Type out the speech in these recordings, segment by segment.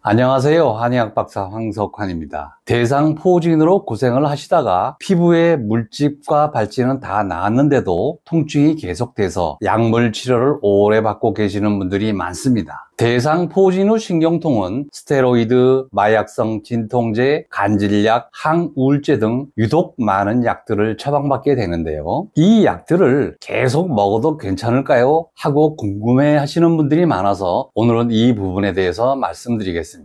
안녕하세요. 한의학 박사 황석환입니다. 대상포진으로 고생을 하시다가 피부의 물집과 발진은 다 나았는데도 통증이 계속돼서 약물 치료를 오래 받고 계시는 분들이 많습니다. 대상포진 후 신경통은 스테로이드, 마약성 진통제, 간질약, 항우울제 등 유독 많은 약들을 처방받게 되는데요. 이 약들을 계속 먹어도 괜찮을까요? 하고 궁금해 하시는 분들이 많아서 오늘은 이 부분에 대해서 말씀드리겠습니다.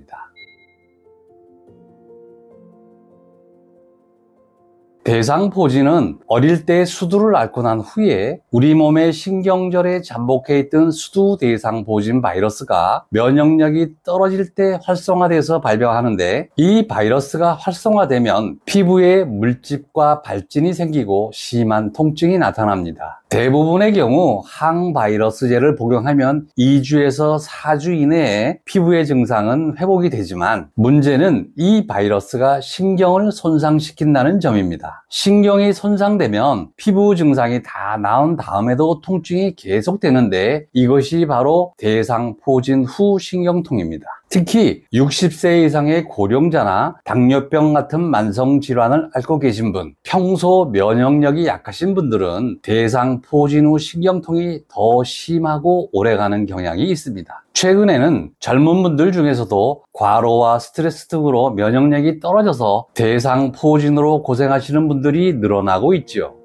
대상포진은 어릴 때 수두를 앓고 난 후에 우리 몸의 신경절에 잠복해 있던 수두 대상포진 바이러스가 면역력이 떨어질 때 활성화돼서 발병하는데, 이 바이러스가 활성화되면 피부에 물집과 발진이 생기고 심한 통증이 나타납니다. 대부분의 경우 항바이러스제를 복용하면 2주에서 4주 이내에 피부의 증상은 회복이 되지만, 문제는 이 바이러스가 신경을 손상시킨다는 점입니다. 신경이 손상되면 피부 증상이 다 나은 다음에도 통증이 계속되는데, 이것이 바로 대상포진 후 신경통입니다. 특히 60세 이상의 고령자나 당뇨병 같은 만성질환을 앓고 계신 분, 평소 면역력이 약하신 분들은 대상포진 후 신경통이 더 심하고 오래가는 경향이 있습니다. 최근에는 젊은 분들 중에서도 과로와 스트레스 등으로 면역력이 떨어져서 대상포진으로 고생하시는 분들이 늘어나고 있죠.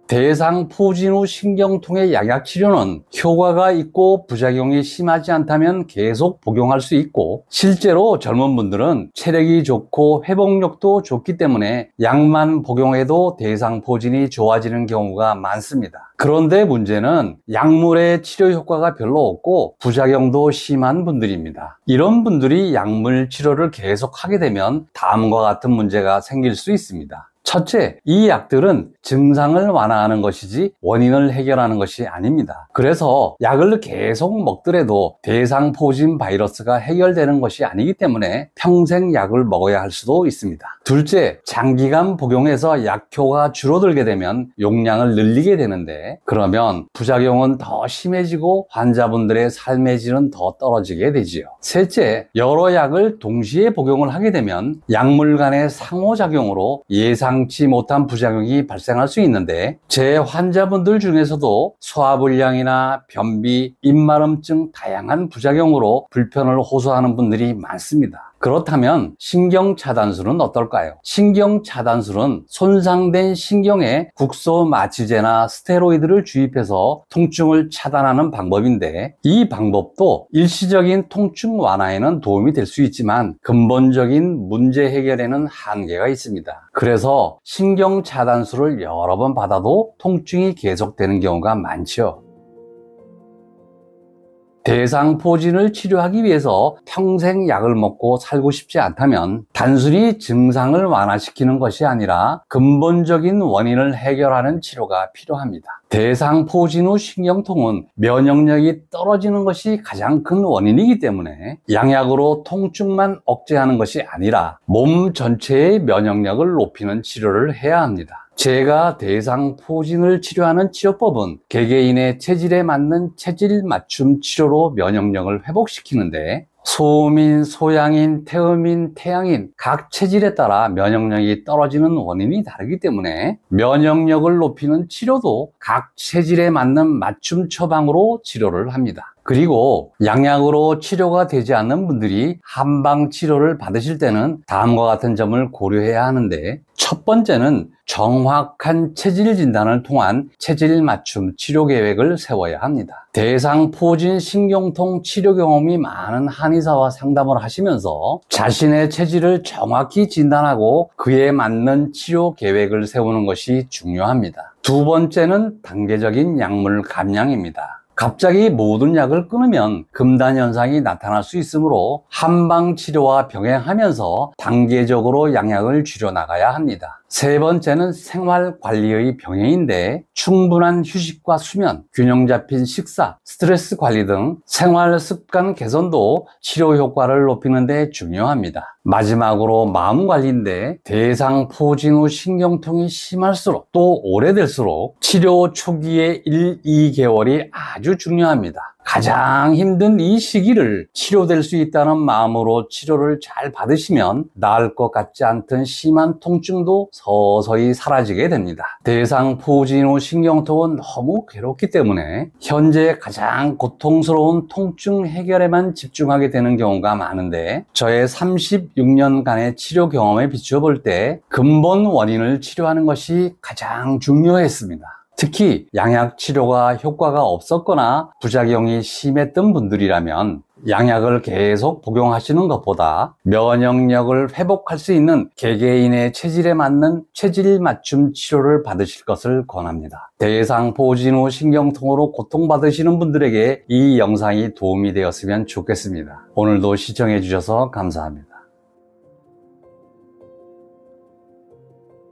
대상포진 후 신경통의 약약치료는 효과가 있고 부작용이 심하지 않다면 계속 복용할 수 있고, 실제로 젊은 분들은 체력이 좋고 회복력도 좋기 때문에 약만 복용해도 대상포진이 좋아지는 경우가 많습니다. 그런데 문제는 약물의 치료 효과가 별로 없고 부작용도 심한 분들입니다. 이런 분들이 약물 치료를 계속 하게 되면 다음과 같은 문제가 생길 수 있습니다. 첫째, 이 약들은 증상을 완화하는 것이지 원인을 해결하는 것이 아닙니다. 그래서 약을 계속 먹더라도 대상포진 바이러스가 해결되는 것이 아니기 때문에 평생 약을 먹어야 할 수도 있습니다. 둘째, 장기간 복용해서 약효가 줄어들게 되면 용량을 늘리게 되는데, 그러면 부작용은 더 심해지고 환자분들의 삶의 질은 더 떨어지게 되지요. 셋째, 여러 약을 동시에 복용을 하게 되면 약물 간의 상호작용으로 예상치 못한 부작용이 발생할 수 있는데, 제 환자분들 중에서도 소화불량이나 변비, 입마름증 다양한 부작용으로 불편을 호소하는 분들이 많습니다. 그렇다면 신경차단술은 어떨까요? 신경차단술은 손상된 신경에 국소마취제나 스테로이드를 주입해서 통증을 차단하는 방법인데, 이 방법도 일시적인 통증 완화에는 도움이 될 수 있지만 근본적인 문제 해결에는 한계가 있습니다. 그래서 신경차단술을 여러 번 받아도 통증이 계속되는 경우가 많죠. 대상포진을 치료하기 위해서 평생 약을 먹고 살고 싶지 않다면 단순히 증상을 완화시키는 것이 아니라 근본적인 원인을 해결하는 치료가 필요합니다. 대상포진 후 신경통은 면역력이 떨어지는 것이 가장 큰 원인이기 때문에 양약으로 통증만 억제하는 것이 아니라 몸 전체의 면역력을 높이는 치료를 해야 합니다. 제가 대상포진을 치료하는 치료법은 개개인의 체질에 맞는 체질 맞춤 치료로 면역력을 회복시키는데, 소음인, 소양인, 태음인, 태양인 각 체질에 따라 면역력이 떨어지는 원인이 다르기 때문에 면역력을 높이는 치료도 각 체질에 맞는 맞춤 처방으로 치료를 합니다. 그리고 양약으로 치료가 되지 않는 분들이 한방 치료를 받으실 때는 다음과 같은 점을 고려해야 하는데, 첫 번째는 정확한 체질 진단을 통한 체질 맞춤 치료 계획을 세워야 합니다. 대상포진 신경통 치료 경험이 많은 한의사와 상담을 하시면서 자신의 체질을 정확히 진단하고 그에 맞는 치료 계획을 세우는 것이 중요합니다. 두 번째는 단계적인 약물 감량입니다. 갑자기 모든 약을 끊으면 금단 현상이 나타날 수 있으므로 한방 치료와 병행하면서 단계적으로 양약을 줄여나가야 합니다. 세 번째는 생활 관리의 병행인데, 충분한 휴식과 수면, 균형 잡힌 식사, 스트레스 관리 등 생활 습관 개선도 치료 효과를 높이는 데 중요합니다. 마지막으로 마음 관리인데, 대상포진 후 신경통이 심할수록 또 오래될수록 치료 초기의 1, 2개월이 아주 중요합니다. 가장 힘든 이 시기를 치료될 수 있다는 마음으로 치료를 잘 받으시면 나을 것 같지 않던 심한 통증도 서서히 사라지게 됩니다. 대상포진 후 신경통은 너무 괴롭기 때문에 현재 가장 고통스러운 통증 해결에만 집중하게 되는 경우가 많은데, 저의 36년간의 치료 경험에 비추어 볼 때 근본 원인을 치료하는 것이 가장 중요했습니다. 특히 양약 치료가 효과가 없었거나 부작용이 심했던 분들이라면 양약을 계속 복용하시는 것보다 면역력을 회복할 수 있는 개개인의 체질에 맞는 체질 맞춤 치료를 받으실 것을 권합니다. 대상포진 후 신경통으로 고통받으시는 분들에게 이 영상이 도움이 되었으면 좋겠습니다. 오늘도 시청해 주셔서 감사합니다.